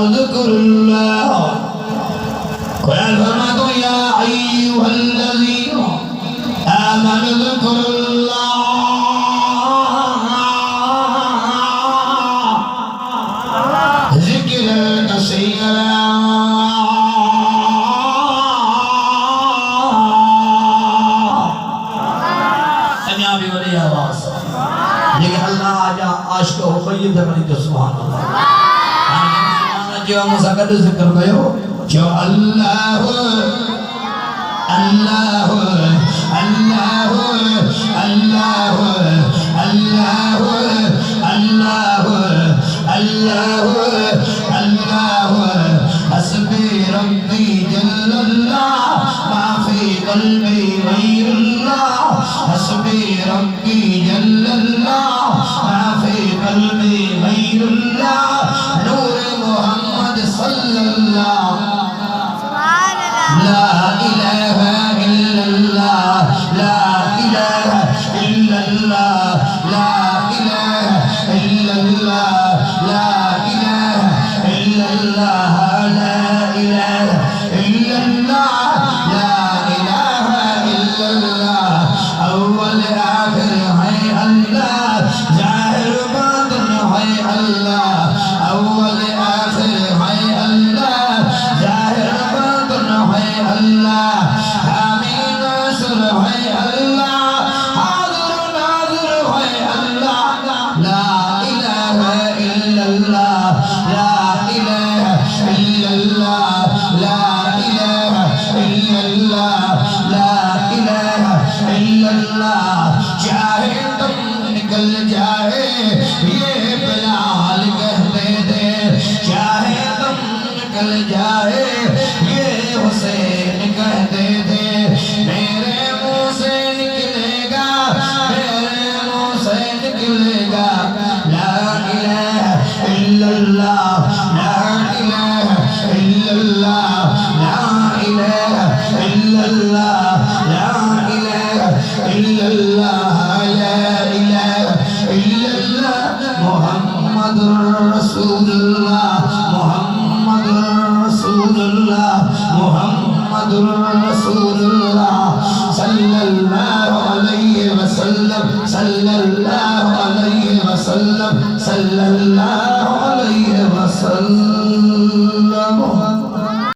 उज़्कुरुल्लाह कुरान फरमाता है या अय्युहल्लज़ीना आमनु उज़्कुरुल्लाह ज़िक्रन कसीरा आशिक हो गई है बड़ी तो सुभान अल्लाह जो मुसकद जिक्र कयो जो अल्लाह अल्लाह अल्लाह अल्लाह अल्लाह अल्लाह अल्लाह अल्लाह हस्बी रब्बी जल्लल्लाह मा फी क़ल्बी गैरुल्लाह हस्बी रब्बी जल्लल्लाह قلبي غير الله نور محمد صلى الله لا إله إلا الله لا إله إلا الله لا إله إلا الله لا إله إلا الله لا إله إلا الله لا إله إلا الله أول آخر है अल्लाह ज़ाहिर अल्लाह अव्वल आखिर है अल्लाह ज़ाहिर बातिन है अल्लाह हामी नासिर है अल्लाह हाज़िर नाज़िर है अल्लाह ला इलाहा इल्लल्लाह ला इलाहा इल्लल्लाह ला इलाहा इल्लल्लाह ला इलाहा इल्लल्लाह चाहे तुम निकल जाए ये बिलाल कहते थे चाहे तुम निकल जाए ये हुसैन कहते थे मेरे मुंह से निकलेगा मेरे मुंह से निकलेगा ला इलाहा इल्लल्लाह ला इलाहा इल्लल्लाह ला इलाहा इल्लल्लाह ला इलाहा इल्लल्लाह ला इलाहा इल्लल्लाह मुहम्मदुर रसूलुल्लाह मुहम्मदुर रसूलुल्लाह मुहम्मदुर रसूलुल्लाह सल्लल्लाहु अलैहि वसल्लम सल्लल्लाहु अलैहि वसल्लम सल्लल्लाहु